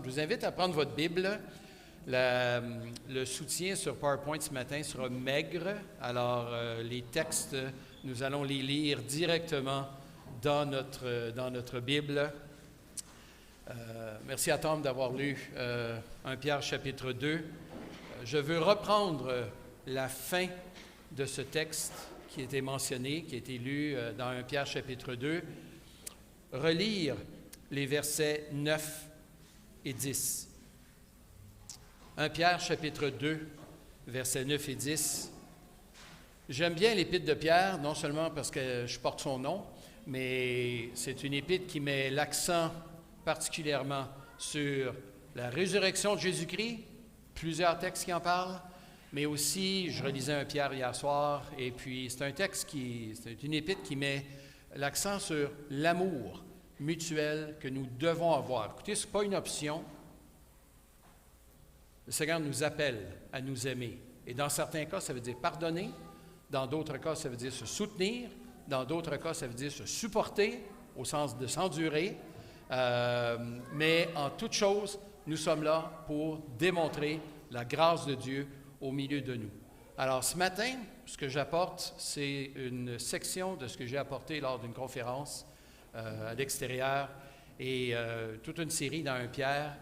Je vous invite à prendre votre Bible. Le soutien sur PowerPoint ce matin sera maigre, alors les textes, nous allons les lire directement dans notre Bible. Merci à Tom d'avoir lu 1 Pierre chapitre 2. Je veux reprendre la fin de ce texte qui a été mentionné, qui a été lu dans 1 Pierre chapitre 2, relire les versets 9 et 10. 1 Pierre chapitre 2, versets 9 et 10. J'aime bien l'épître de Pierre, non seulement parce que je porte son nom, mais c'est une épître qui met l'accent particulièrement sur la résurrection de Jésus-Christ, plusieurs textes qui en parlent, mais aussi, je relisais 1 Pierre hier soir, et puis c'est une épître qui met l'accent sur l'amour mutuel que nous devons avoir. Écoutez, ce n'est pas une option. Le Seigneur nous appelle à nous aimer. Et dans certains cas, ça veut dire pardonner. Dans d'autres cas, ça veut dire se soutenir. Dans d'autres cas, ça veut dire se supporter, au sens de s'endurer. Mais en toute chose, nous sommes là pour démontrer la grâce de Dieu au milieu de nous. Alors, ce matin, ce que j'apporte, c'est une section de ce que j'ai apporté lors d'une conférence à l'extérieur et toute une série dans 1 Pierre.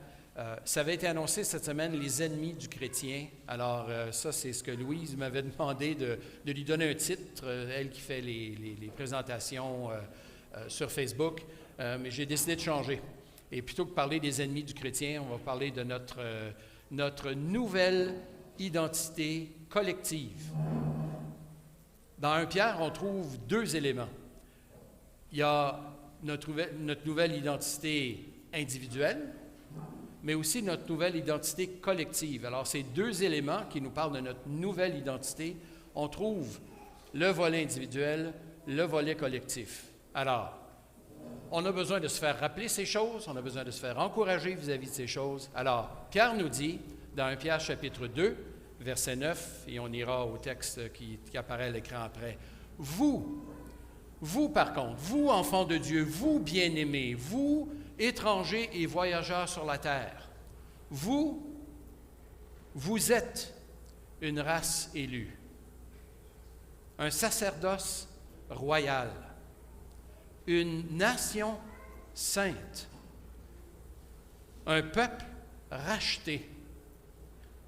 Ça avait été annoncé cette semaine, les ennemis du chrétien. Alors, ça, c'est ce que Louise m'avait demandé de lui donner un titre, elle qui fait les présentations sur Facebook. Mais j'ai décidé de changer. Et plutôt que de parler des ennemis du chrétien, on va parler de notre nouvelle identité collective. Dans 1 Pierre, on trouve deux éléments. Il y a notre nouvelle identité individuelle, mais aussi notre nouvelle identité collective. Alors, ces deux éléments qui nous parlent de notre nouvelle identité, on trouve le volet individuel, le volet collectif. Alors, on a besoin de se faire rappeler ces choses, on a besoin de se faire encourager vis-à-vis de ces choses. Alors, Pierre nous dit, dans 1 Pierre chapitre 2, verset 9, et on ira au texte qui apparaît à l'écran après, vous par contre, vous enfants de Dieu, vous bien-aimés, vous étrangers et voyageurs sur la terre, vous êtes une race élue, un sacerdoce royal, une nation sainte, un peuple racheté,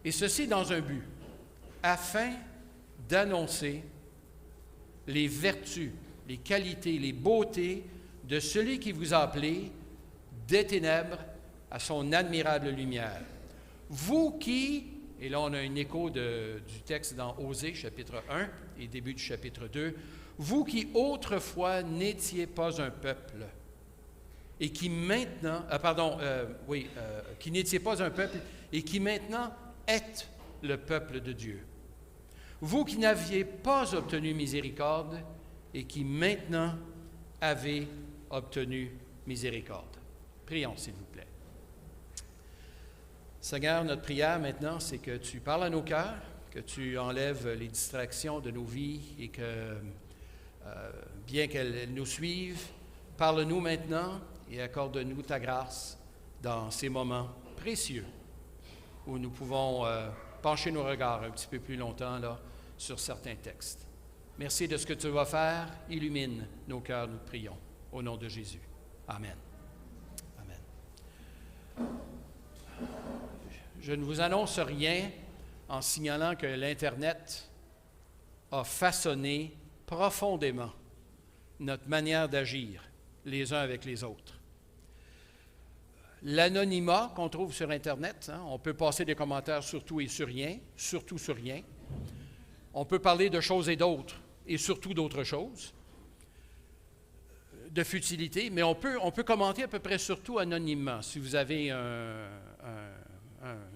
et ceci dans un but, afin d'annoncer les vertus, les qualités, les beautés de celui qui vous a appelé des ténèbres à son admirable lumière. Vous qui, et là on a un écho du texte dans Osée, chapitre 1 et début du chapitre 2, vous qui autrefois n'étiez pas un peuple, et qui maintenant, qui n'étiez pas un peuple, et qui maintenant êtes le peuple de Dieu. Vous qui n'aviez pas obtenu miséricorde, et qui maintenant avez obtenu miséricorde. Prions, s'il vous plaît. Seigneur, notre prière maintenant, c'est que tu parles à nos cœurs, que tu enlèves les distractions de nos vies et que, bien qu'elles nous suivent, parle-nous maintenant et accorde-nous ta grâce dans ces moments précieux où nous pouvons pencher nos regards un petit peu plus longtemps là, sur certains textes. Merci de ce que tu vas faire. Illumine nos cœurs, nous prions. Au nom de Jésus. Amen. Amen. Je ne vous annonce rien en signalant que l'Internet a façonné profondément notre manière d'agir les uns avec les autres. L'anonymat qu'on trouve sur Internet, on peut passer des commentaires sur tout et sur rien, surtout sur rien. On peut parler de choses et d'autres, et surtout d'autres choses, de futilité, mais on peut commenter à peu près sur tout anonymement. Si vous avez un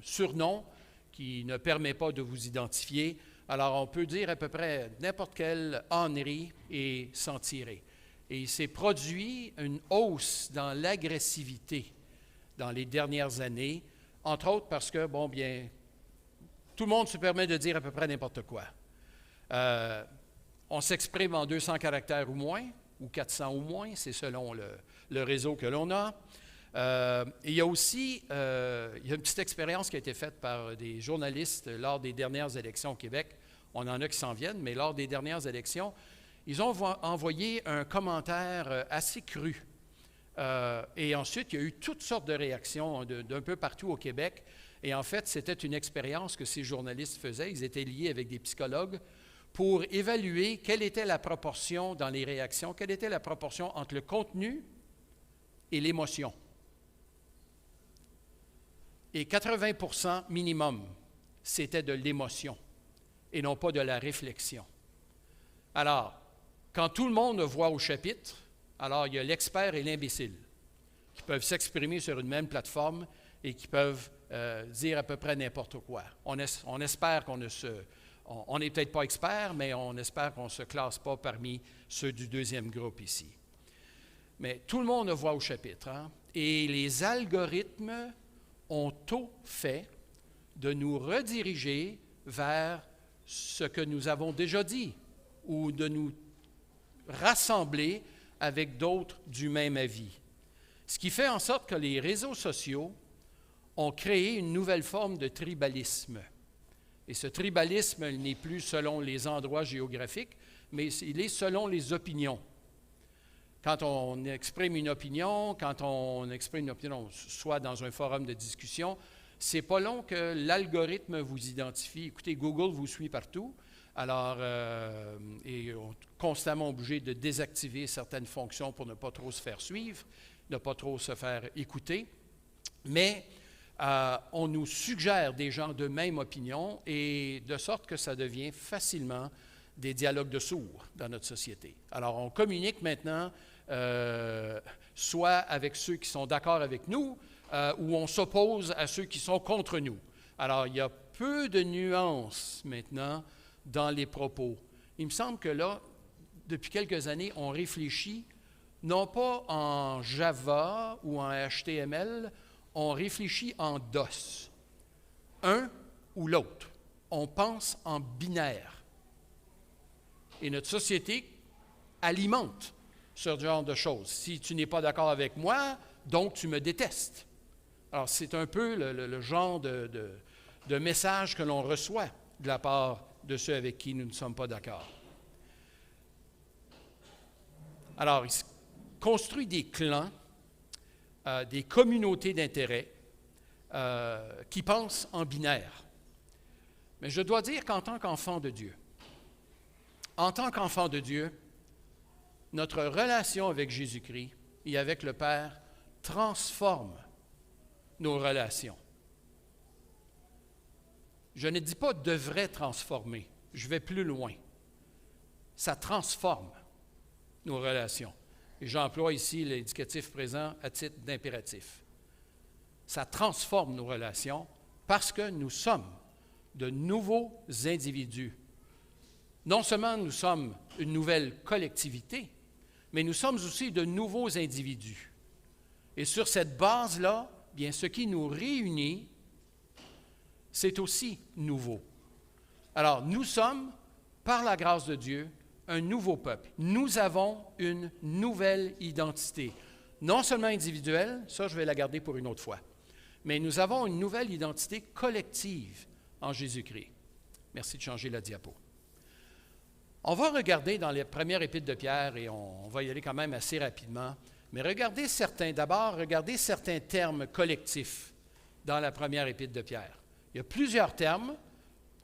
surnom qui ne permet pas de vous identifier, alors on peut dire à peu près n'importe quelle ânerie et s'en tirer. Et il s'est produit une hausse dans l'agressivité dans les dernières années, entre autres parce que, tout le monde se permet de dire à peu près n'importe quoi. On s'exprime en 200 caractères ou moins, ou 400 ou moins, c'est selon le réseau que l'on a. Et il y a aussi il y a une petite expérience qui a été faite par des journalistes lors des dernières élections au Québec. On en a qui s'en viennent, mais lors des dernières élections, ils ont envoyé un commentaire assez cru. Et ensuite, il y a eu toutes sortes de réactions d'un peu partout au Québec. Et en fait, c'était une expérience que ces journalistes faisaient. Ils étaient liés avec des psychologues pour évaluer quelle était la proportion dans les réactions, quelle était la proportion entre le contenu et l'émotion. Et 80% minimum, c'était de l'émotion et non pas de la réflexion. Alors, quand tout le monde voit au chapitre, alors il y a l'expert et l'imbécile qui peuvent s'exprimer sur une même plateforme et qui peuvent dire à peu près n'importe quoi. On espère qu'on ne se... On n'est peut-être pas expert, mais on espère qu'on ne se classe pas parmi ceux du deuxième groupe ici. Mais tout le monde voit au chapitre. Hein? Et les algorithmes ont tout fait de nous rediriger vers ce que nous avons déjà dit ou de nous rassembler avec d'autres du même avis. Ce qui fait en sorte que les réseaux sociaux ont créé une nouvelle forme de tribalisme. Et ce tribalisme, il n'est plus selon les endroits géographiques, mais il est selon les opinions. Quand on exprime une opinion, soit dans un forum de discussion, c'est pas long que l'algorithme vous identifie. Écoutez, Google vous suit partout, alors, et on est constamment obligé de désactiver certaines fonctions pour ne pas trop se faire suivre, ne pas trop se faire écouter. Mais on nous suggère des gens de même opinion et de sorte que ça devient facilement des dialogues de sourds dans notre société. Alors, on communique maintenant soit avec ceux qui sont d'accord avec nous ou on s'oppose à ceux qui sont contre nous. Alors, il y a peu de nuances maintenant dans les propos. Il me semble que là, depuis quelques années, on réfléchit non pas en Java ou en HTML, on réfléchit en DOS, un ou l'autre. On pense en binaire. Et notre société alimente ce genre de choses. Si tu n'es pas d'accord avec moi, donc tu me détestes. Alors, c'est un peu le genre de message que l'on reçoit de la part de ceux avec qui nous ne sommes pas d'accord. Alors, il se construit des clans, des communautés d'intérêt qui pensent en binaire. Mais je dois dire qu'en tant qu'enfant de Dieu, notre relation avec Jésus-Christ et avec le Père transforme nos relations. Je ne dis pas devrait transformer, je vais plus loin. Ça transforme nos relations. Et j'emploie ici l'indicatif présent à titre d'impératif. Ça transforme nos relations parce que nous sommes de nouveaux individus. Non seulement nous sommes une nouvelle collectivité, mais nous sommes aussi de nouveaux individus. Et sur cette base-là, bien, ce qui nous réunit, c'est aussi nouveau. Alors, nous sommes, par la grâce de Dieu, un nouveau peuple. Nous avons une nouvelle identité. Non seulement individuelle, ça je vais la garder pour une autre fois, mais nous avons une nouvelle identité collective en Jésus-Christ. Merci de changer la diapo. On va regarder dans les premières épîtres de Pierre, et on va y aller quand même assez rapidement, mais regardez certains termes collectifs dans la première épître de Pierre. Il y a plusieurs termes,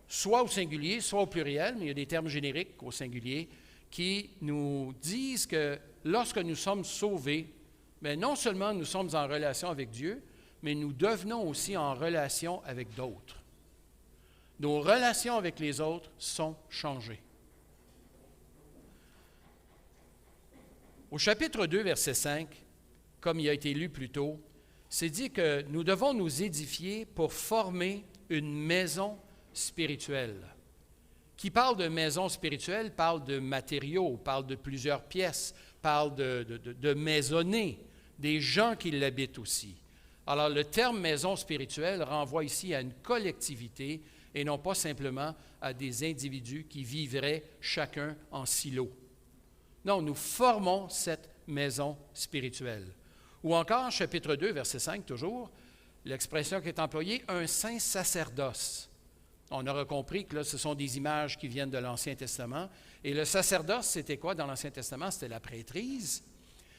soit au singulier, soit au pluriel, mais il y a des termes génériques au singulier qui nous disent que lorsque nous sommes sauvés, bien, non seulement nous sommes en relation avec Dieu, mais nous devenons aussi en relation avec d'autres. Nos relations avec les autres sont changées. Au chapitre 2, verset 5, comme il a été lu plus tôt, c'est dit que nous devons nous édifier pour former une maison spirituelle. Qui parle de maison spirituelle parle de matériaux, parle de plusieurs pièces, parle de maisonnées, des gens qui l'habitent aussi. Alors, le terme maison spirituelle renvoie ici à une collectivité et non pas simplement à des individus qui vivraient chacun en silo. Non, nous formons cette maison spirituelle Ou encore, chapitre 2, verset 5, toujours, l'expression qui est employée, un saint sacerdoce. On aura compris que là, ce sont des images qui viennent de l'Ancien Testament. Et le sacerdoce, c'était quoi dans l'Ancien Testament? C'était la prêtrise.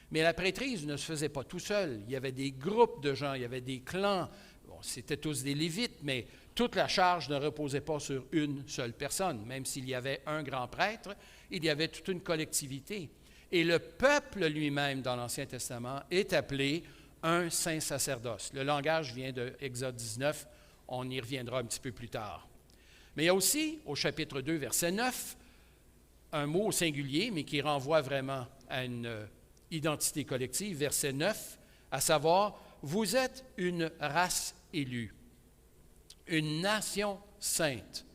Mais la prêtrise ne se faisait pas tout seul. Il y avait des groupes de gens, il y avait des clans. Bon, c'était tous des Lévites, mais toute la charge ne reposait pas sur une seule personne. Même s'il y avait un grand prêtre, il y avait toute une collectivité. Et le peuple lui-même, dans l'Ancien Testament, est appelé un saint sacerdoce. Le langage vient de Exode 19, on y reviendra un petit peu plus tard. Mais il y a aussi, au chapitre 2, verset 9, un mot au singulier, mais qui renvoie vraiment à une identité collective, verset 9, à savoir, vous êtes une race élue, une nation sainte,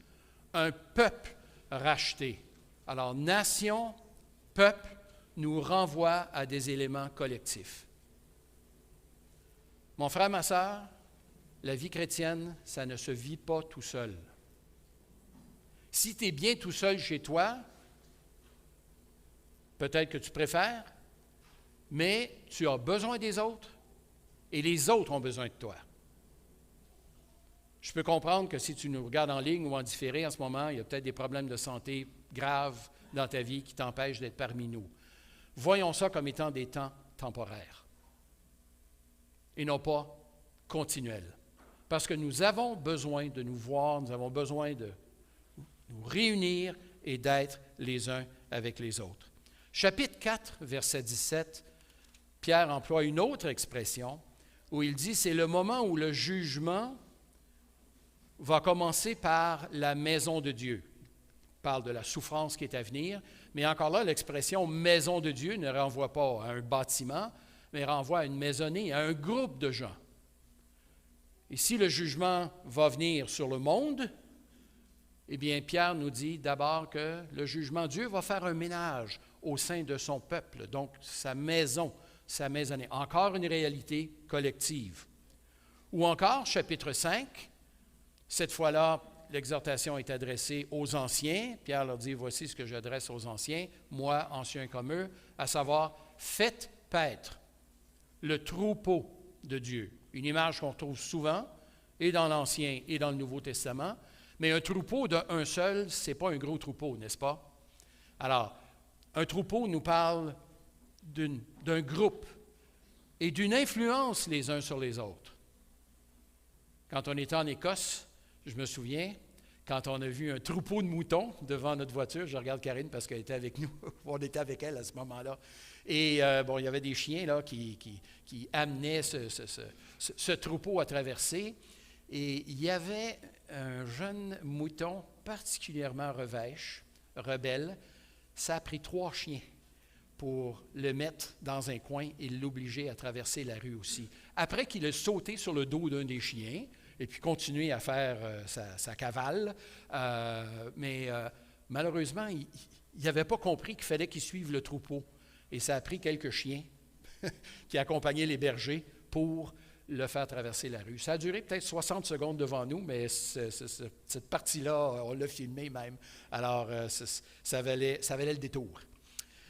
un peuple racheté. Alors, nation, peuple, nous renvoie à des éléments collectifs. Mon frère, ma sœur, la vie chrétienne, ça ne se vit pas tout seul. Si tu es bien tout seul chez toi, peut-être que tu préfères, mais tu as besoin des autres et les autres ont besoin de toi. Je peux comprendre que si tu nous regardes en ligne ou en différé en ce moment, il y a peut-être des problèmes de santé graves dans ta vie qui t'empêchent d'être parmi nous. Voyons ça comme étant des temps temporaires et non pas continuels. Parce que nous avons besoin de nous voir, nous avons besoin de nous réunir et d'être les uns avec les autres. Chapitre 4, verset 17, Pierre emploie une autre expression où il dit, c'est le moment où le jugement va commencer par la maison de Dieu. Il parle de la souffrance qui est à venir, mais encore là, l'expression maison de Dieu ne renvoie pas à un bâtiment, mais renvoie à une maisonnée, à un groupe de gens. Et si le jugement va venir sur le monde, eh bien, Pierre nous dit d'abord que le jugement, Dieu va faire un ménage au sein de son peuple, donc sa maison, sa maisonnée. Encore une réalité collective. Ou encore, chapitre 5, cette fois-là, l'exhortation est adressée aux anciens. Pierre leur dit, voici ce que j'adresse aux anciens, moi, ancien comme eux, à savoir, faites paître le troupeau de Dieu. Une image qu'on trouve souvent, et dans l'Ancien et dans le Nouveau Testament. Mais un troupeau d'un seul, ce n'est pas un gros troupeau, n'est-ce pas? Alors, un troupeau nous parle d'un groupe et d'une influence les uns sur les autres. Quand on était en Écosse, je me souviens, quand on a vu un troupeau de moutons devant notre voiture, je regarde Karine parce qu'elle était avec nous, on était avec elle à ce moment-là. Et il y avait des chiens là, qui amenaient ce troupeau à traverser. Et il y avait un jeune mouton particulièrement revêche, rebelle. Ça a pris 3 chiens pour le mettre dans un coin et l'obliger à traverser la rue aussi. Après qu'il ait sauté sur le dos d'un des chiens et puis continué à faire sa cavale, mais malheureusement, il n'avait pas compris qu'il fallait qu'il suive le troupeau. Et ça a pris quelques chiens qui accompagnaient les bergers pour le faire traverser la rue. Ça a duré peut-être 60 secondes devant nous, mais cette partie-là, on l'a filmé même. Alors, ça valait le détour.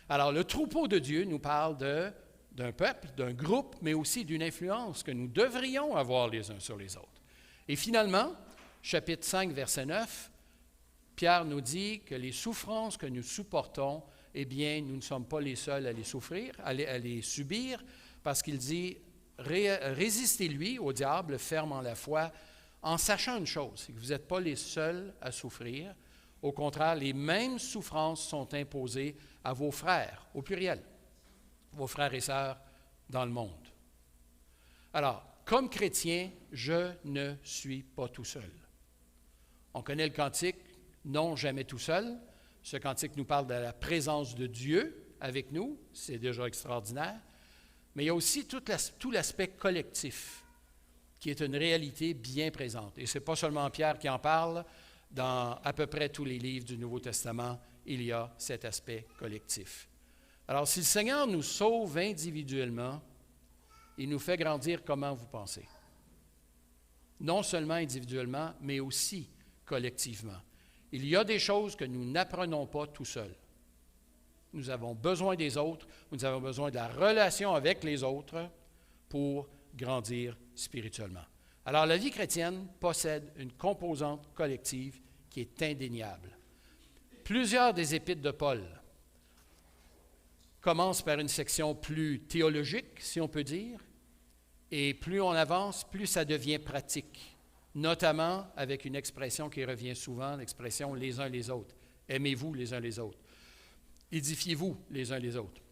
Alors, le troupeau de Dieu nous parle d'un peuple, d'un groupe, mais aussi d'une influence que nous devrions avoir les uns sur les autres. Et finalement, chapitre 5, verset 9, Pierre nous dit que les souffrances que nous supportons, eh bien, nous ne sommes pas les seuls à les souffrir, à les subir, parce qu'il dit résistez-lui au diable, ferme en la foi, en sachant une chose, c'est que vous n'êtes pas les seuls à souffrir. Au contraire, les mêmes souffrances sont imposées à vos frères, au pluriel, vos frères et sœurs dans le monde. Alors, comme chrétien, je ne suis pas tout seul. On connaît le cantique « Non, jamais tout seul ». Ce cantique nous parle de la présence de Dieu avec nous, c'est déjà extraordinaire. Mais il y a aussi tout l'aspect collectif, qui est une réalité bien présente. Et ce n'est pas seulement Pierre qui en parle, dans à peu près tous les livres du Nouveau Testament, il y a cet aspect collectif. Alors, si le Seigneur nous sauve individuellement, il nous fait grandir comment vous pensez? Non seulement individuellement, mais aussi collectivement. Il y a des choses que nous n'apprenons pas tout seuls. Nous avons besoin des autres, nous avons besoin de la relation avec les autres pour grandir spirituellement. Alors, la vie chrétienne possède une composante collective qui est indéniable. Plusieurs des épîtres de Paul commencent par une section plus théologique, si on peut dire, et plus on avance, plus ça devient pratique, notamment avec une expression qui revient souvent, l'expression « les uns les autres ». Aimez-vous les uns les autres. Édifiez-vous les uns les autres.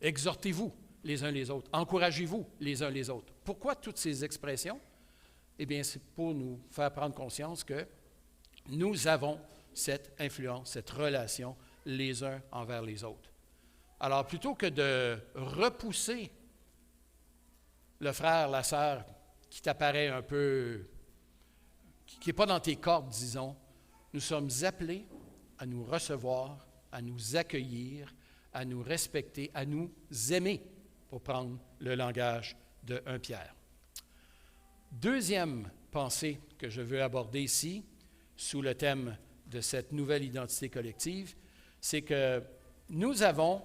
Exhortez-vous les uns les autres. Encouragez-vous les uns les autres. Pourquoi toutes ces expressions? Eh bien, c'est pour nous faire prendre conscience que nous avons cette influence, cette relation les uns envers les autres. Alors, plutôt que de repousser le frère, la sœur qui t'apparaît un peu, qui n'est pas dans tes cordes, disons, nous sommes appelés à nous recevoir, à nous accueillir, à nous respecter, à nous aimer, pour prendre le langage de 1 Pierre. Deuxième pensée que je veux aborder ici, sous le thème de cette nouvelle identité collective, c'est que nous avons,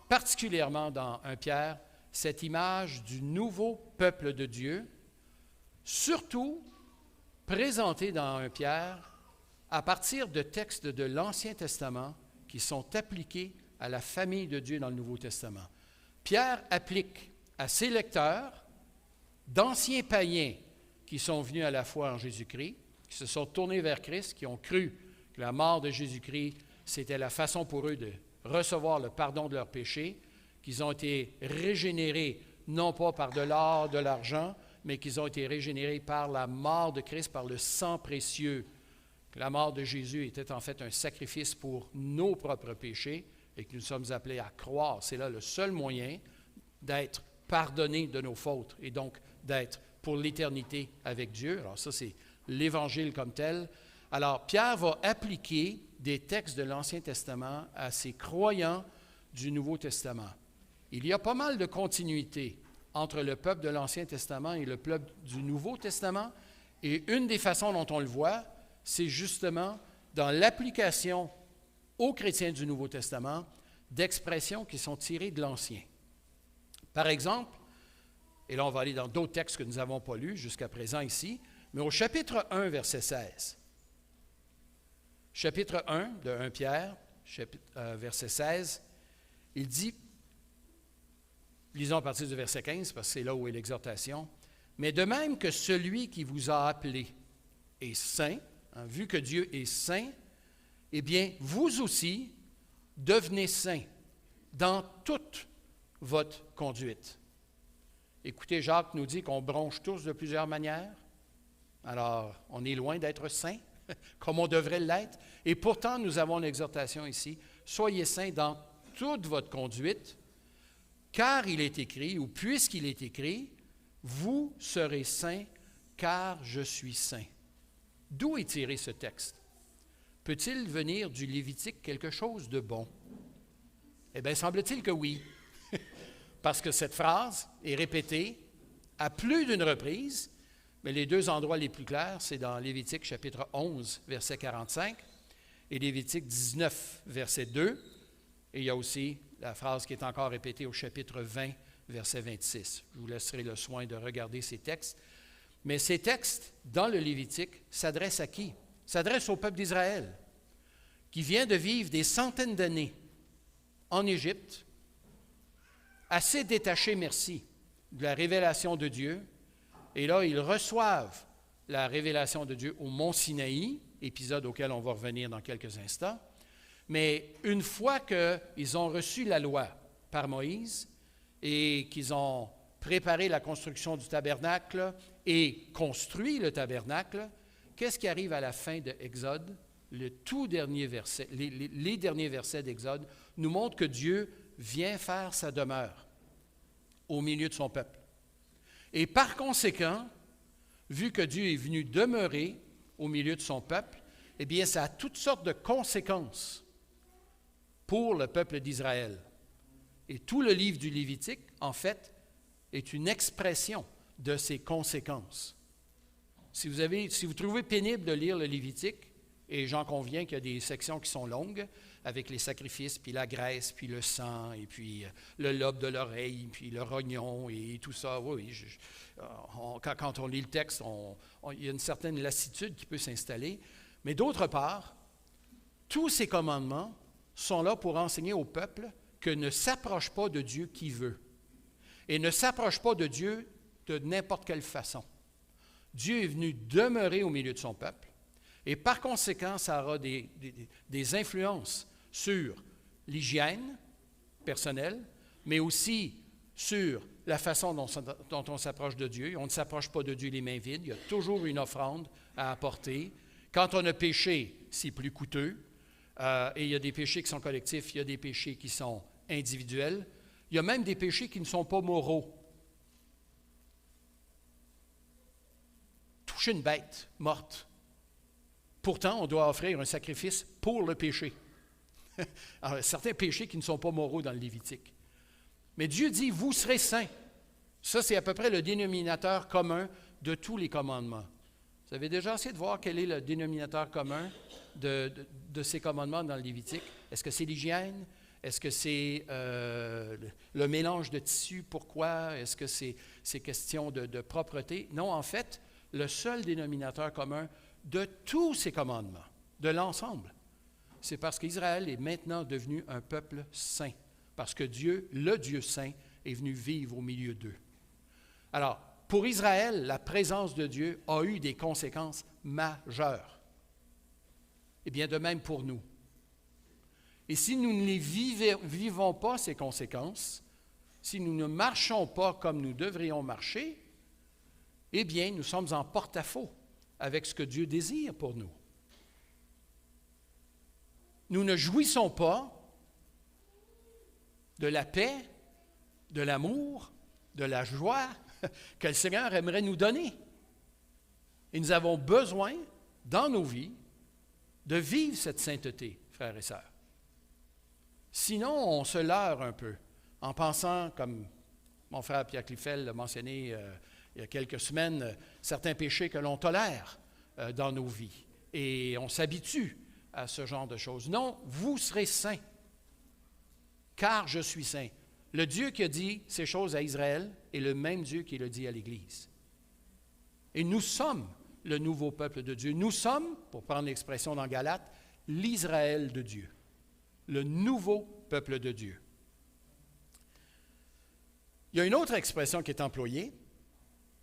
particulièrement dans 1 Pierre, cette image du nouveau peuple de Dieu, surtout présentée dans 1 Pierre à partir de textes de l'Ancien Testament qui sont appliqués à la famille de Dieu dans le Nouveau Testament. Pierre applique à ses lecteurs d'anciens païens qui sont venus à la foi en Jésus-Christ, qui se sont tournés vers Christ, qui ont cru que la mort de Jésus-Christ, c'était la façon pour eux de recevoir le pardon de leurs péchés, qu'ils ont été régénérés non pas par de l'or, de l'argent, mais qu'ils ont été régénérés par la mort de Christ, par le sang précieux. La mort de Jésus était en fait un sacrifice pour nos propres péchés et que nous sommes appelés à croire. C'est là le seul moyen d'être pardonnés de nos fautes et donc d'être pour l'éternité avec Dieu. Alors ça, c'est l'Évangile comme tel. Alors, Pierre va appliquer des textes de l'Ancien Testament à ses croyants du Nouveau Testament. Il y a pas mal de continuité entre le peuple de l'Ancien Testament et le peuple du Nouveau Testament. Et une des façons dont on le voit, c'est justement dans l'application aux chrétiens du Nouveau Testament d'expressions qui sont tirées de l'Ancien. Par exemple, et là on va aller dans d'autres textes que nous n'avons pas lus jusqu'à présent ici, mais au chapitre 1, verset 16. Chapitre 1 de 1 Pierre, verset 16, il dit, lisons à partir du verset 15, parce que c'est là où est l'exhortation, « Mais de même que celui qui vous a appelé est saint, hein, vu que Dieu est saint, eh bien, vous aussi, devenez saints dans toute votre conduite. » Écoutez, Jacques nous dit qu'on bronche tous de plusieurs manières. Alors, on est loin d'être saints, comme on devrait l'être. Et pourtant, nous avons l'exhortation ici, « Soyez saints dans toute votre conduite, car il est écrit, ou puisqu'il est écrit, vous serez saints, car je suis saint. » D'où est tiré ce texte? Peut-il venir du Lévitique quelque chose de bon? Eh bien, semble-t-il que oui, parce que cette phrase est répétée à plus d'une reprise, mais les deux endroits les plus clairs, c'est dans Lévitique chapitre 11, verset 45, et Lévitique 19, verset 2, et il y a aussi la phrase qui est encore répétée au chapitre 20, verset 26. Je vous laisserai le soin de regarder ces textes. Mais ces textes, dans le Lévitique, s'adressent à qui? S'adressent au peuple d'Israël, qui vient de vivre des centaines d'années en Égypte, assez détachés, merci, de la révélation de Dieu. Et là, ils reçoivent la révélation de Dieu au mont Sinaï, épisode auquel on va revenir dans quelques instants. Mais une fois qu'ils ont reçu la loi par Moïse et qu'ils ont préparé la construction du tabernacle et construit le tabernacle, qu'est-ce qui arrive à la fin de Exode? Le tout dernier verset, les derniers versets d'Exode nous montrent que Dieu vient faire sa demeure au milieu de son peuple. Et par conséquent, vu que Dieu est venu demeurer au milieu de son peuple, eh bien, ça a toutes sortes de conséquences pour le peuple d'Israël. Et tout le livre du Lévitique, en fait, est une expression de ces conséquences. Si vous trouvez pénible de lire le Lévitique, et j'en conviens qu'il y a des sections qui sont longues, avec les sacrifices, puis la graisse, puis le sang, et puis le lobe de l'oreille, puis le rognon, et tout ça. Oui, quand on lit le texte, il y a une certaine lassitude qui peut s'installer. Mais d'autre part, tous ces commandements sont là pour enseigner au peuple que ne s'approche pas de Dieu qui veut, et ne s'approche pas de Dieu de n'importe quelle façon. Dieu est venu demeurer au milieu de son peuple, et par conséquent, ça aura des influences sur l'hygiène personnelle, mais aussi sur la façon dont on s'approche de Dieu. On ne s'approche pas de Dieu les mains vides, il y a toujours une offrande à apporter. Quand on a péché, c'est plus coûteux, et il y a des péchés qui sont collectifs, il y a des péchés qui sont individuels, il y a même des péchés qui ne sont pas moraux. Toucher une bête morte. Pourtant, on doit offrir un sacrifice pour le péché. Alors, certains péchés qui ne sont pas moraux dans le Lévitique. Mais Dieu dit, vous serez saints. Ça, c'est à peu près le dénominateur commun de tous les commandements. Vous avez déjà essayé de voir quel est le dénominateur commun de ces commandements dans le Lévitique? Est-ce que c'est l'hygiène? Est-ce que c'est le mélange de tissus? Pourquoi? Est-ce que c'est question de propreté? Non, en fait, le seul dénominateur commun de tous ces commandements, de l'ensemble, c'est parce qu'Israël est maintenant devenu un peuple saint, parce que Dieu, le Dieu saint, est venu vivre au milieu d'eux. Alors, pour Israël, la présence de Dieu a eu des conséquences majeures. Et bien de même pour nous. Et si nous ne les vivons pas, ces conséquences, si nous ne marchons pas comme nous devrions marcher, eh bien, nous sommes en porte-à-faux avec ce que Dieu désire pour nous. Nous ne jouissons pas de la paix, de l'amour, de la joie que le Seigneur aimerait nous donner. Et nous avons besoin, dans nos vies, de vivre cette sainteté, frères et sœurs. Sinon, on se leurre un peu en pensant, comme mon frère Pierre Cliffel l'a mentionné il y a quelques semaines, certains péchés que l'on tolère dans nos vies. Et on s'habitue à ce genre de choses. Non, vous serez saints, car je suis saint. Le Dieu qui a dit ces choses à Israël est le même Dieu qui le dit à l'Église. Et nous sommes le nouveau peuple de Dieu. Nous sommes, pour prendre l'expression dans Galates, l'Israël de Dieu, le nouveau peuple de Dieu. Il y a une autre expression qui est employée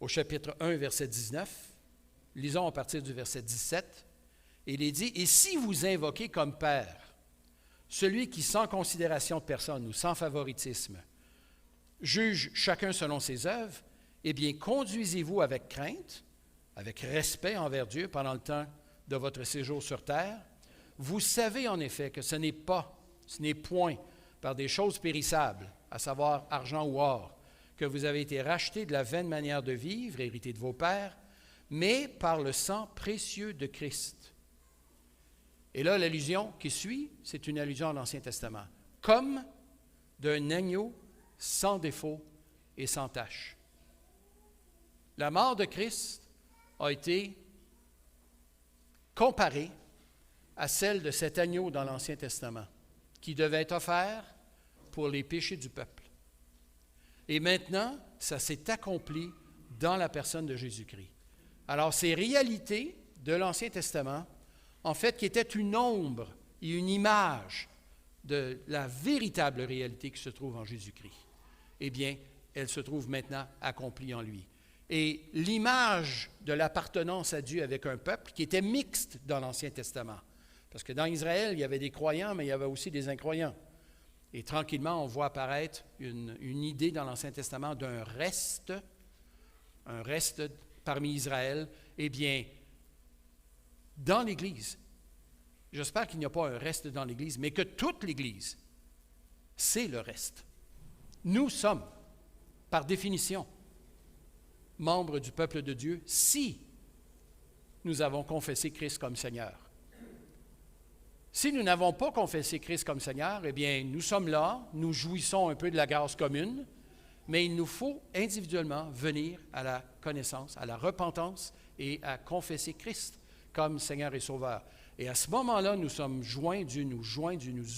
au chapitre 1, verset 19. Lisons à partir du verset 17. Il est dit, « Et si vous invoquez comme Père celui qui, sans considération de personne ou sans favoritisme, juge chacun selon ses œuvres, eh bien, conduisez-vous avec crainte, avec respect envers Dieu pendant le temps de votre séjour sur terre. Vous savez en effet que ce n'est point par des choses périssables, à savoir argent ou or, que vous avez été rachetés de la vaine manière de vivre, héritée de vos pères, mais par le sang précieux de Christ. » Et là, l'allusion qui suit, c'est une allusion à l'Ancien Testament. Comme d'un agneau sans défaut et sans tache. La mort de Christ a été comparée à celle de cet agneau dans l'Ancien Testament, qui devait être offert pour les péchés du peuple. Et maintenant, ça s'est accompli dans la personne de Jésus-Christ. Alors, ces réalités de l'Ancien Testament, en fait, qui étaient une ombre et une image de la véritable réalité qui se trouve en Jésus-Christ, eh bien, elles se trouvent maintenant accomplies en lui. Et l'image de l'appartenance à Dieu avec un peuple qui était mixte dans l'Ancien Testament. Parce que dans Israël, il y avait des croyants, mais il y avait aussi des incroyants. Et tranquillement, on voit apparaître une idée dans l'Ancien Testament d'un reste, un reste parmi Israël. Eh bien, dans l'Église, j'espère qu'il n'y a pas un reste dans l'Église, mais que toute l'Église, c'est le reste. Nous sommes, par définition, membres du peuple de Dieu si nous avons confessé Christ comme Seigneur. Si nous n'avons pas confessé Christ comme Seigneur, eh bien, nous sommes là, nous jouissons un peu de la grâce commune, mais il nous faut individuellement venir à la connaissance, à la repentance et à confesser Christ comme Seigneur et Sauveur. Et à ce moment-là, nous sommes joints, Dieu nous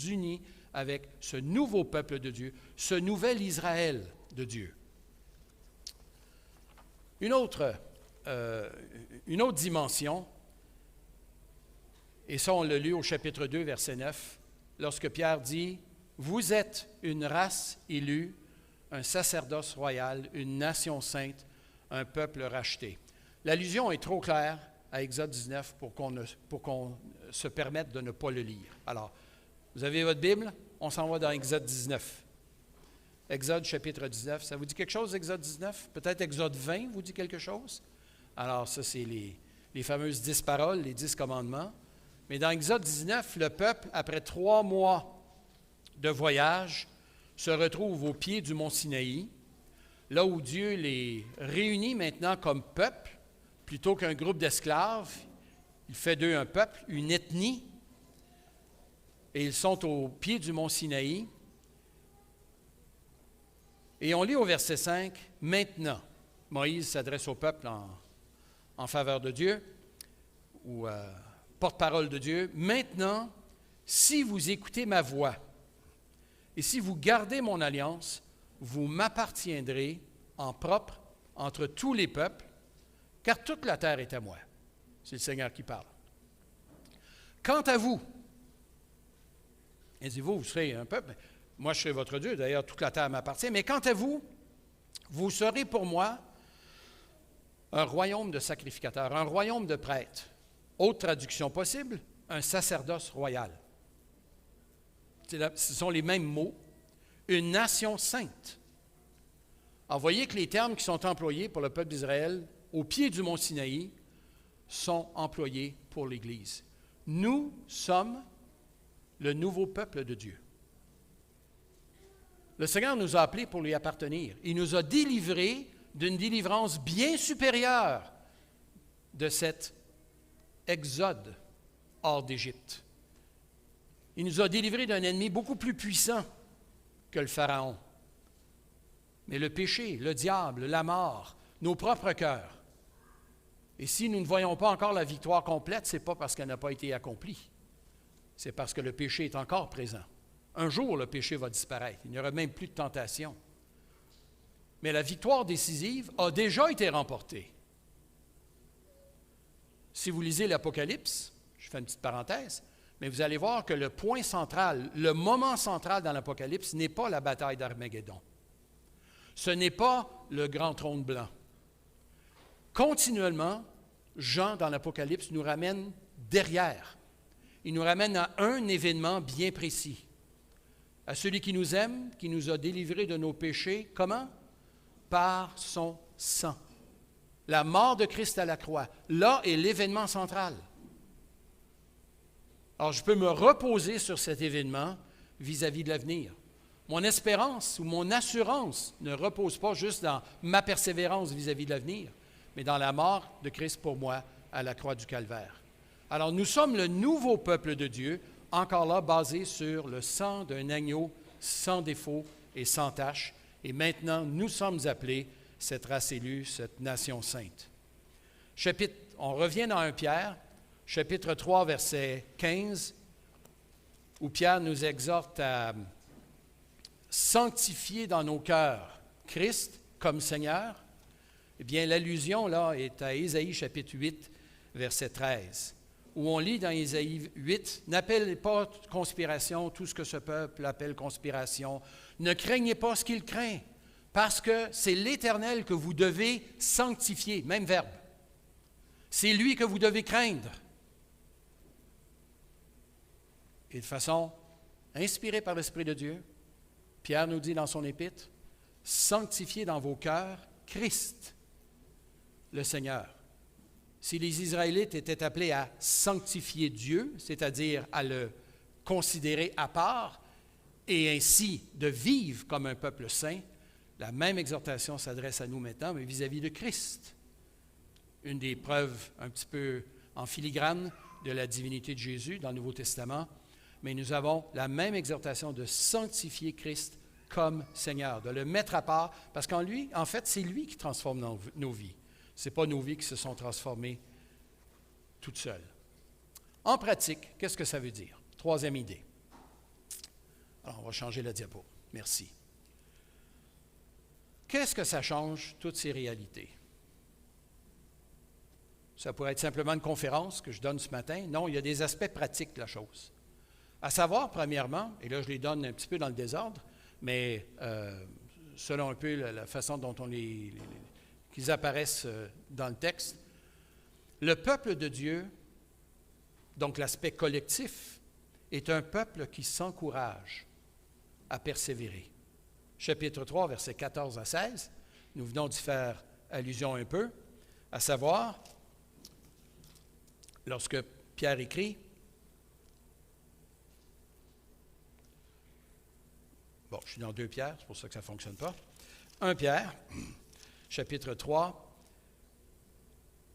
unit avec ce nouveau peuple de Dieu, ce nouvel Israël de Dieu. Une autre dimension, et ça on l'a lu au chapitre 2, verset 9, lorsque Pierre dit « Vous êtes une race élue, un sacerdoce royal, une nation sainte, un peuple racheté. » L'allusion est trop claire à Exode 19 pour qu'on se permette de ne pas le lire. Alors, vous avez votre Bible? On s'en va dans Exode 19. Exode chapitre 19. Ça vous dit quelque chose, Exode 19? Peut-être Exode 20 vous dit quelque chose? Alors, ça, c'est les fameuses 10 paroles, les 10 commandements. Mais dans Exode 19, le peuple, après 3 mois de voyage, se retrouve au pied du mont Sinaï, là où Dieu les réunit maintenant comme peuple, plutôt qu'un groupe d'esclaves. Il fait d'eux un peuple, une ethnie, et ils sont au pied du mont Sinaï. Et on lit au verset 5, « Maintenant », Moïse s'adresse au peuple en faveur de Dieu, ou porte-parole de Dieu, « Maintenant, si vous écoutez ma voix, et si vous gardez mon alliance, vous m'appartiendrez en propre entre tous les peuples, car toute la terre est à moi. » C'est le Seigneur qui parle. « Quant à vous, et dites-vous, vous serez un peuple, moi je serai votre Dieu, d'ailleurs toute la terre m'appartient, mais quant à vous, vous serez pour moi un royaume de sacrificateurs, un royaume de prêtres. Autre traduction possible, un sacerdoce royal. Ce sont les mêmes mots, une nation sainte. Alors, voyez que les termes qui sont employés pour le peuple d'Israël au pied du mont Sinaï sont employés pour l'Église. Nous sommes le nouveau peuple de Dieu. Le Seigneur nous a appelés pour lui appartenir. Il nous a délivrés d'une délivrance bien supérieure de cet exode hors d'Égypte. Il nous a délivrés d'un ennemi beaucoup plus puissant que le Pharaon. Mais le péché, le diable, la mort, nos propres cœurs. Et si nous ne voyons pas encore la victoire complète, ce n'est pas parce qu'elle n'a pas été accomplie. C'est parce que le péché est encore présent. Un jour, le péché va disparaître. Il n'y aura même plus de tentation. Mais la victoire décisive a déjà été remportée. Si vous lisez l'Apocalypse, je fais une petite parenthèse, mais vous allez voir que le point central, le moment central dans l'Apocalypse n'est pas la bataille d'Armageddon. Ce n'est pas le grand trône blanc. Continuellement, Jean, dans l'Apocalypse, nous ramène derrière. Il nous ramène à un événement bien précis. À celui qui nous aime, qui nous a délivrés de nos péchés. Comment? Par son sang. La mort de Christ à la croix. Là est l'événement central. Alors, je peux me reposer sur cet événement vis-à-vis de l'avenir. Mon espérance ou mon assurance ne repose pas juste dans ma persévérance vis-à-vis de l'avenir, mais dans la mort de Christ pour moi à la croix du Calvaire. Alors, nous sommes le nouveau peuple de Dieu, encore là basé sur le sang d'un agneau sans défaut et sans tache. Et maintenant, nous sommes appelés, cette race élue, cette nation sainte. On revient dans 1 Pierre, chapitre 3, verset 15, où Pierre nous exhorte à sanctifier dans nos cœurs Christ comme Seigneur. Eh bien, l'allusion là est à Ésaïe, chapitre 8, verset 13, où on lit dans Ésaïe 8, « N'appelez pas conspiration tout ce que ce peuple appelle conspiration. Ne craignez pas ce qu'il craint, parce que c'est l'Éternel que vous devez sanctifier. » Même verbe. C'est lui que vous devez craindre. Et de façon inspirée par l'Esprit de Dieu, Pierre nous dit dans son épître, « Sanctifiez dans vos cœurs Christ, le Seigneur. » Si les Israélites étaient appelés à sanctifier Dieu, c'est-à-dire à le considérer à part et ainsi de vivre comme un peuple saint, la même exhortation s'adresse à nous maintenant, mais vis-à-vis de Christ. Une des preuves un petit peu en filigrane de la divinité de Jésus dans le Nouveau Testament, mais nous avons la même exhortation de sanctifier Christ comme Seigneur, de le mettre à part, parce qu'en lui, en fait, c'est lui qui transforme nos vies. Ce n'est pas nos vies qui se sont transformées toutes seules. En pratique, qu'est-ce que ça veut dire? Troisième idée. Alors, on va changer la diapo. Merci. Qu'est-ce que ça change, toutes ces réalités? Ça pourrait être simplement une conférence que je donne ce matin. Non, il y a des aspects pratiques de la chose. À savoir, premièrement, et là je les donne un petit peu dans le désordre, mais selon un peu la façon dont qu'ils apparaissent dans le texte, le peuple de Dieu, donc l'aspect collectif, est un peuple qui s'encourage à persévérer. Chapitre 3, versets 14 à 16, nous venons d'y faire allusion un peu, à savoir, lorsque Pierre écrit, bon, je suis dans 2 Pierre, c'est pour ça que ça ne fonctionne pas. 1 Pierre, chapitre 3,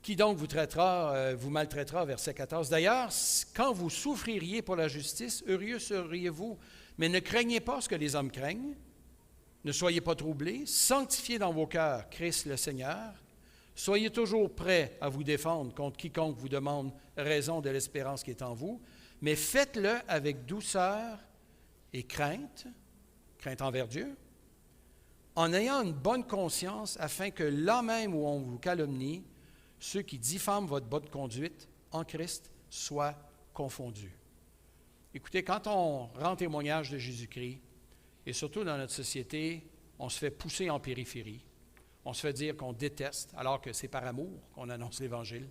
qui donc vous traitera, vous maltraitera, verset 14. D'ailleurs, quand vous souffririez pour la justice, heureux seriez-vous, mais ne craignez pas ce que les hommes craignent, ne soyez pas troublés, sanctifiez dans vos cœurs Christ le Seigneur, soyez toujours prêts à vous défendre contre quiconque vous demande raison de l'espérance qui est en vous, mais faites-le avec douceur et crainte envers Dieu, en ayant une bonne conscience, afin que là même où on vous calomnie, ceux qui diffament votre bonne conduite en Christ soient confondus. Écoutez, quand on rend témoignage de Jésus-Christ, et surtout dans notre société, on se fait pousser en périphérie, on se fait dire qu'on déteste, alors que c'est par amour qu'on annonce l'Évangile.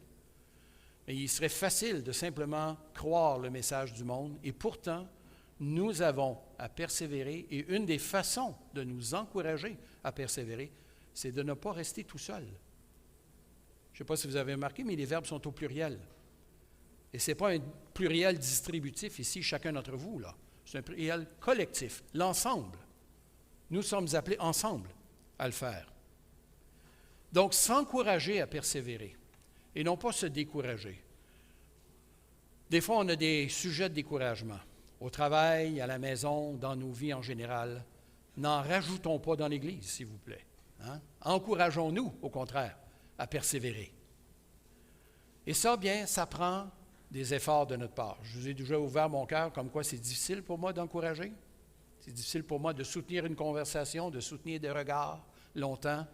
Mais il serait facile de simplement croire le message du monde, et pourtant, nous avons à persévérer, et une des façons de nous encourager à persévérer, c'est de ne pas rester tout seul. Je ne sais pas si vous avez remarqué, mais les verbes sont au pluriel. Et ce n'est pas un pluriel distributif ici, chacun d'entre vous, là. C'est un pluriel collectif, l'ensemble. Nous sommes appelés ensemble à le faire. Donc, s'encourager à persévérer et non pas se décourager. Des fois, on a des sujets de découragement. Au travail, à la maison, dans nos vies en général. N'en rajoutons pas dans l'Église, s'il vous plaît. Hein? Encourageons-nous, au contraire, à persévérer. Et ça, bien, ça prend des efforts de notre part. Je vous ai déjà ouvert mon cœur comme quoi c'est difficile pour moi d'encourager. C'est difficile pour moi de soutenir une conversation, de soutenir des regards longtemps.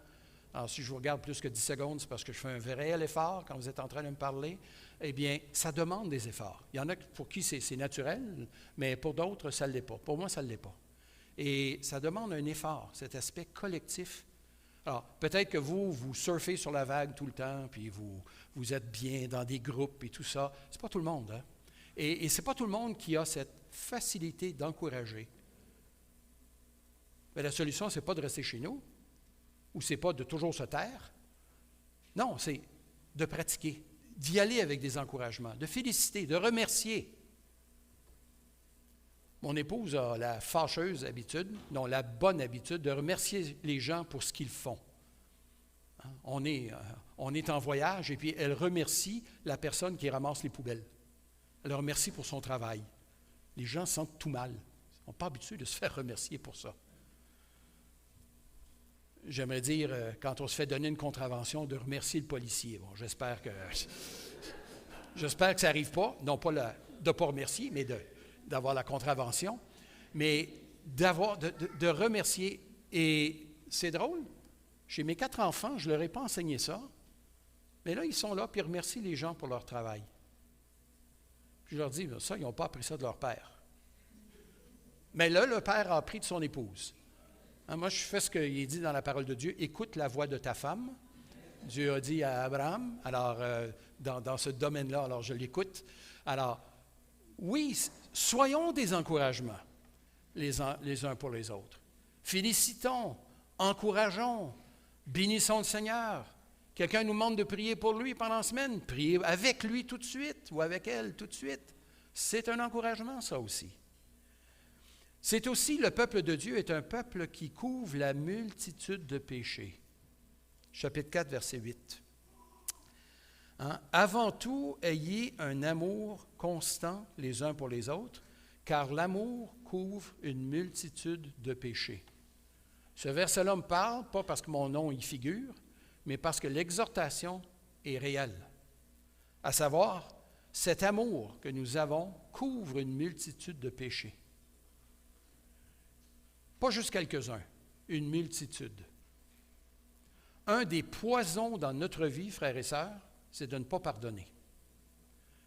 Alors, si je vous regarde plus que 10 secondes, c'est parce que je fais un réel effort quand vous êtes en train de me parler. Eh bien, ça demande des efforts. Il y en a pour qui c'est naturel, mais pour d'autres, ça ne l'est pas. Pour moi, ça ne l'est pas. Et ça demande un effort, cet aspect collectif. Alors, peut-être que vous surfez sur la vague tout le temps, puis vous êtes bien dans des groupes et tout ça. Ce n'est pas tout le monde, hein? Et ce n'est pas tout le monde qui a cette facilité d'encourager. Mais la solution, ce n'est pas de rester chez nous, ou ce n'est pas de toujours se taire. Non, c'est de pratiquer, d'y aller avec des encouragements, de féliciter, de remercier. Mon épouse a la fâcheuse habitude, non, la bonne habitude de remercier les gens pour ce qu'ils font. Hein? On est en voyage et puis elle remercie la personne qui ramasse les poubelles. Elle le remercie pour son travail. Les gens se sentent tout mal. Ils ne sont pas habitués de se faire remercier pour ça. J'aimerais dire, quand on se fait donner une contravention, de remercier le policier. Bon, j'espère que ça n'arrive pas, non pas de ne pas remercier, mais d'avoir la contravention, mais de remercier. Et c'est drôle, chez mes 4 enfants, je ne leur ai pas enseigné ça, mais là, ils sont là, puis ils remercient les gens pour leur travail. Puis je leur dis, ça, ils n'ont pas appris ça de leur père. Mais là, le père a appris de son épouse. Hein, moi, je fais ce qu'il est dit dans la parole de Dieu, écoute la voix de ta femme. Dieu a dit à Abraham, alors dans ce domaine-là, alors je l'écoute. Alors, oui, soyons des encouragements les uns pour les autres. Félicitons, encourageons, bénissons le Seigneur. Quelqu'un nous demande de prier pour lui pendant la semaine, priez avec lui tout de suite ou avec elle tout de suite. C'est un encouragement, ça aussi. C'est aussi, le peuple de Dieu est un peuple qui couvre la multitude de péchés. Chapitre 4, verset 8. Hein? Avant tout, ayez un amour constant les uns pour les autres, car l'amour couvre une multitude de péchés. Ce verset-là me parle, pas parce que mon nom y figure, mais parce que l'exhortation est réelle. À savoir, cet amour que nous avons couvre une multitude de péchés. Pas juste quelques-uns, une multitude. Un des poisons dans notre vie, frères et sœurs, c'est de ne pas pardonner.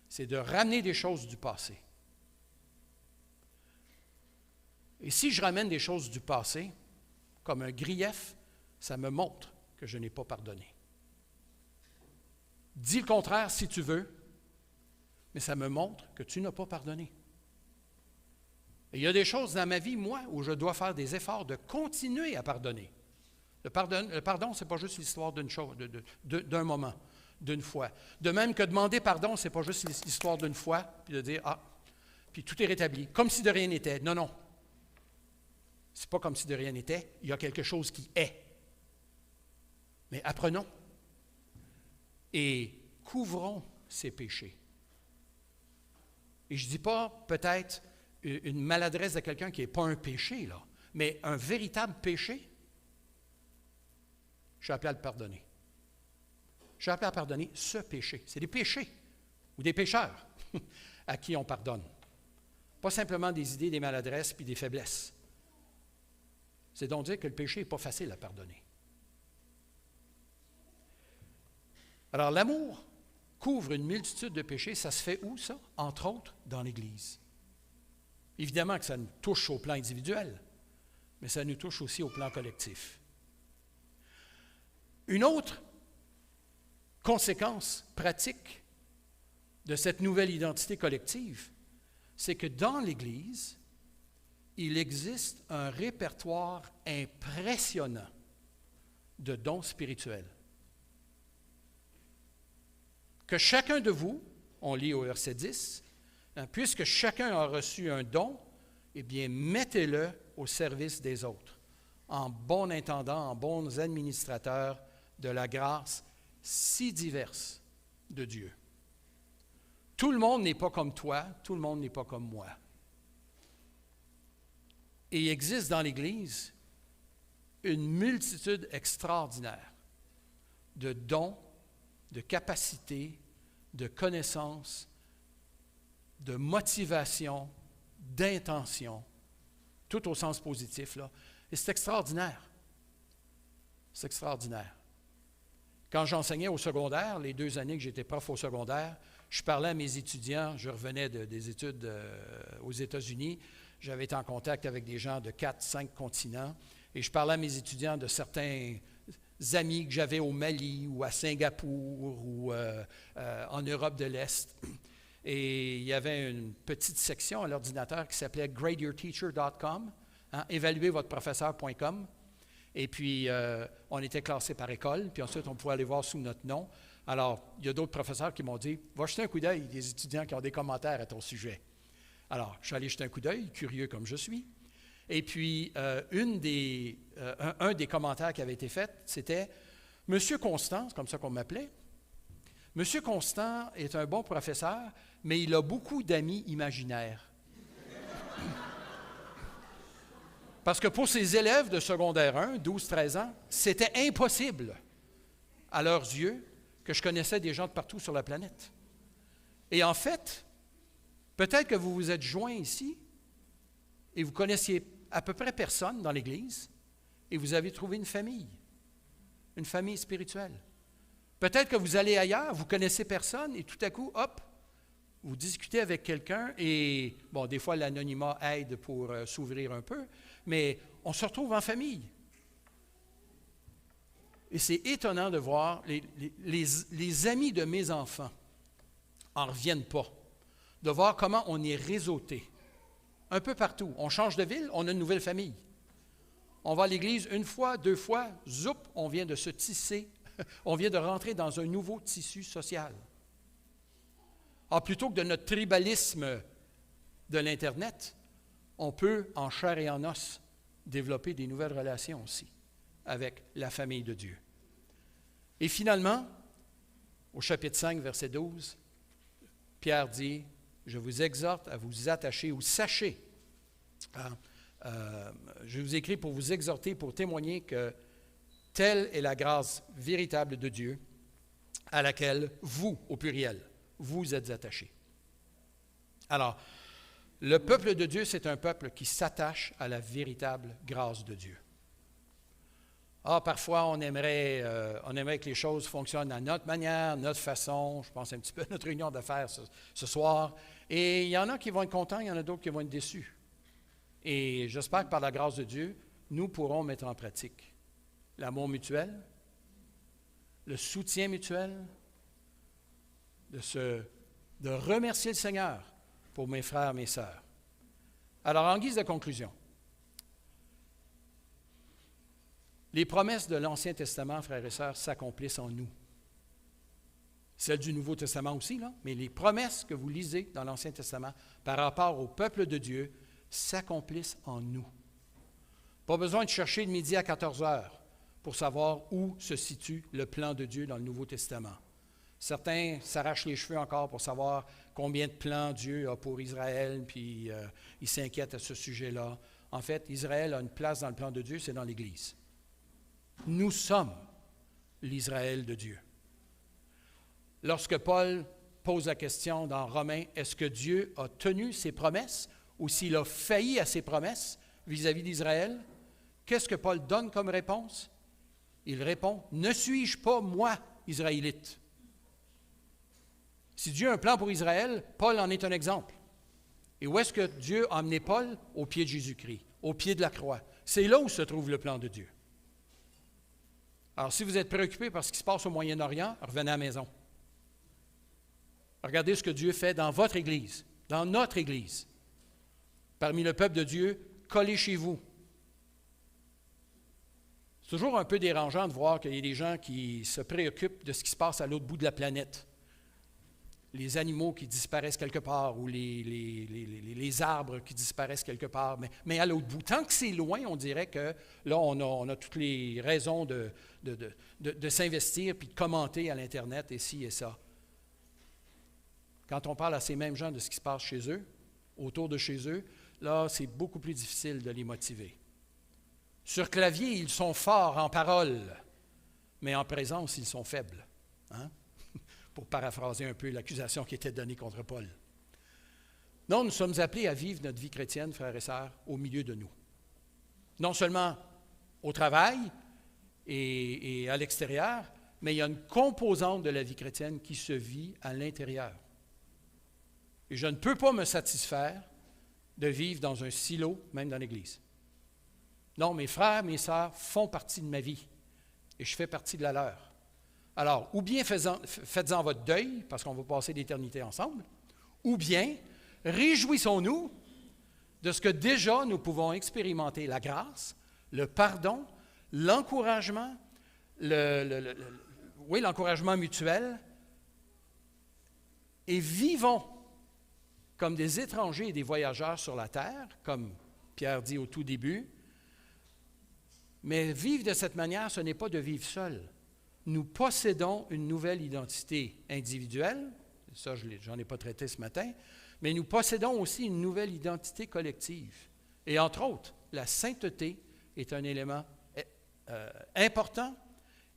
C'est de ramener des choses du passé. Et si je ramène des choses du passé, comme un grief, ça me montre que je n'ai pas pardonné. Dis le contraire si tu veux, mais ça me montre que tu n'as pas pardonné. Et il y a des choses dans ma vie, moi, où je dois faire des efforts de continuer à pardonner. Le pardon, ce n'est pas juste l'histoire d'une chose, d'un moment, d'une fois. De même que demander pardon, ce n'est pas juste l'histoire d'une fois, puis de dire, ah, puis tout est rétabli, comme si de rien n'était. Non, non. Ce n'est pas comme si de rien n'était, il y a quelque chose qui est. Mais apprenons et couvrons ces péchés. Et je ne dis pas peut-être une maladresse de quelqu'un qui n'est pas un péché, là, mais un véritable péché. Je suis appelé à le pardonner. Je suis appelé à pardonner ce péché. C'est des péchés ou des pécheurs à qui on pardonne. Pas simplement des idées, des maladresses puis des faiblesses. C'est donc dire que le péché n'est pas facile à pardonner. Alors, l'amour couvre une multitude de péchés. Ça se fait où, ça? Entre autres, dans l'Église. Évidemment que ça nous touche au plan individuel, mais ça nous touche aussi au plan collectif. Une autre conséquence pratique de cette nouvelle identité collective, c'est que dans l'Église, il existe un répertoire impressionnant de dons spirituels. Que chacun de vous, on lit au verset 10, puisque chacun a reçu un don, eh bien, mettez-le au service des autres, en bon intendant, en bons administrateurs de la grâce si diverse de Dieu. Tout le monde n'est pas comme toi, tout le monde n'est pas comme moi. Et il existe dans l'Église une multitude extraordinaire de dons, de capacités, de connaissances, de motivation, d'intention, tout au sens positif, là. Et c'est extraordinaire. C'est extraordinaire. Quand j'enseignais au secondaire, les 2 années que j'étais prof au secondaire, je parlais à mes étudiants, je revenais des études aux États-Unis, j'avais été en contact avec des gens de 4-5 continents, et je parlais à mes étudiants de certains amis que j'avais au Mali ou à Singapour ou en Europe de l'Est. Et il y avait une petite section à l'ordinateur qui s'appelait gradeyourteacher.com, évaluervotreprofesseur.com. Et puis, on était classé par école, puis ensuite, on pouvait aller voir sous notre nom. Alors, il y a d'autres professeurs qui m'ont dit, « Va jeter un coup d'œil, des étudiants qui ont des commentaires à ton sujet. » Alors, je suis allé jeter un coup d'œil, curieux comme je suis. Et puis, un des commentaires qui avait été fait, c'était « Monsieur Constant », c'est comme ça qu'on m'appelait, « Monsieur Constant est un bon professeur, mais il a beaucoup d'amis imaginaires. » Parce que pour ces élèves de secondaire 1, 12-13 ans, c'était impossible, à leurs yeux, que je connaissais des gens de partout sur la planète. Et en fait, peut-être que vous vous êtes joints ici et vous connaissiez à peu près personne dans l'Église et vous avez trouvé une famille spirituelle. Peut-être que vous allez ailleurs, vous connaissez personne et tout à coup, hop, vous discutez avec quelqu'un et, bon, des fois l'anonymat aide pour s'ouvrir un peu, mais on se retrouve en famille. Et c'est étonnant de voir les amis de mes enfants n'en reviennent pas, de voir comment on est réseauté. Un peu partout. On change de ville, on a une nouvelle famille. On va à l'église 1 fois, 2 fois, zoup, on vient de se tisser, on vient de rentrer dans un nouveau tissu social. Alors, plutôt que de notre tribalisme de l'Internet, on peut, en chair et en os, développer des nouvelles relations aussi avec la famille de Dieu. Et finalement, au chapitre 5, verset 12, Pierre dit, « Je vous exhorte à vous attacher ou sachez. Je vous écris pour vous exhorter, pour témoigner que telle est la grâce véritable de Dieu à laquelle vous, au pluriel, vous êtes attachés. » Alors, le peuple de Dieu, c'est un peuple qui s'attache à la véritable grâce de Dieu. Ah, parfois, on aimerait que les choses fonctionnent à notre manière, notre façon. Je pense un petit peu à notre réunion d'affaires ce soir. Et il y en a qui vont être contents, il y en a d'autres qui vont être déçus. Et j'espère que par la grâce de Dieu, nous pourrons mettre en pratique l'amour mutuel, le soutien mutuel, de remercier le Seigneur pour mes frères, mes sœurs. Alors, en guise de conclusion, les promesses de l'Ancien Testament, frères et sœurs, s'accomplissent en nous. Celles du Nouveau Testament aussi, là, mais les promesses que vous lisez dans l'Ancien Testament par rapport au peuple de Dieu s'accomplissent en nous. Pas besoin de chercher de midi à 14 heures pour savoir où se situe le plan de Dieu dans le Nouveau Testament. Certains s'arrachent les cheveux encore pour savoir combien de plans Dieu a pour Israël, puis ils s'inquiètent à ce sujet-là. En fait, Israël a une place dans le plan de Dieu, c'est dans l'Église. Nous sommes l'Israël de Dieu. Lorsque Paul pose la question dans Romains, est-ce que Dieu a tenu ses promesses ou s'il a failli à ses promesses vis-à-vis d'Israël, qu'est-ce que Paul donne comme réponse? Il répond, ne suis-je pas moi, Israélite? Si Dieu a un plan pour Israël, Paul en est un exemple. Et où est-ce que Dieu a amené Paul? Au pied de Jésus-Christ, au pied de la croix. C'est là où se trouve le plan de Dieu. Alors, si vous êtes préoccupé par ce qui se passe au Moyen-Orient, revenez à la maison. Regardez ce que Dieu fait dans votre Église, dans notre Église. Parmi le peuple de Dieu, collez chez vous. C'est toujours un peu dérangeant de voir qu'il y a des gens qui se préoccupent de ce qui se passe à l'autre bout de la planète. Les animaux qui disparaissent quelque part ou les arbres qui disparaissent quelque part, mais à l'autre bout. Tant que c'est loin, on dirait que là, on a toutes les raisons de s'investir puis de commenter à l'Internet et ci et ça. Quand on parle à ces mêmes gens de ce qui se passe chez eux, autour de chez eux, là, c'est beaucoup plus difficile de les motiver. Sur clavier, ils sont forts en parole, mais en présence, ils sont faibles. Hein? Pour paraphraser un peu l'accusation qui était donnée contre Paul. Non, nous sommes appelés à vivre notre vie chrétienne, frères et sœurs, au milieu de nous. Non seulement au travail et à l'extérieur, mais il y a une composante de la vie chrétienne qui se vit à l'intérieur. Et je ne peux pas me satisfaire de vivre dans un silo, même dans l'Église. Non, mes frères, mes sœurs font partie de ma vie et je fais partie de la leur. Alors, ou bien faites-en votre deuil, parce qu'on va passer l'éternité ensemble, ou bien réjouissons-nous de ce que déjà nous pouvons expérimenter la grâce, le pardon, l'encouragement, l'encouragement mutuel, et vivons comme des étrangers et des voyageurs sur la terre, comme Pierre dit au tout début. Mais vivre de cette manière, ce n'est pas de vivre seul. Nous possédons une nouvelle identité individuelle, ça j'en ai pas traité ce matin, mais nous possédons aussi une nouvelle identité collective. Et entre autres, la sainteté est un élément important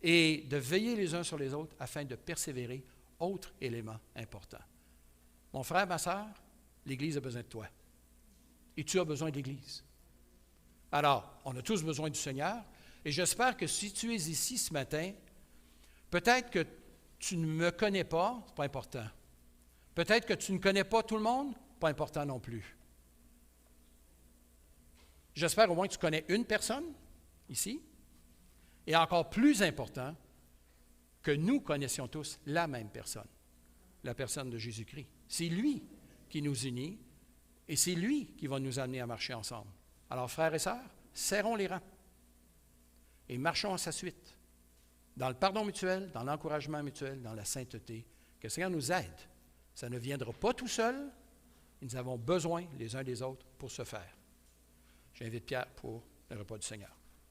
et de veiller les uns sur les autres afin de persévérer, autre élément important. Mon frère, ma sœur, l'Église a besoin de toi. Et tu as besoin de l'Église. Alors, on a tous besoin du Seigneur, et j'espère que si tu es ici ce matin, peut-être que tu ne me connais pas, ce n'est pas important. Peut-être que tu ne connais pas tout le monde, pas important non plus. J'espère au moins que tu connais une personne, ici, et encore plus important, que nous connaissions tous la même personne, la personne de Jésus-Christ. C'est lui qui nous unit, et c'est lui qui va nous amener à marcher ensemble. Alors, frères et sœurs, serrons les rangs et marchons à sa suite, dans le pardon mutuel, dans l'encouragement mutuel, dans la sainteté. Que le Seigneur nous aide. Ça ne viendra pas tout seul, et nous avons besoin les uns des autres pour ce faire. J'invite Pierre pour le repas du Seigneur.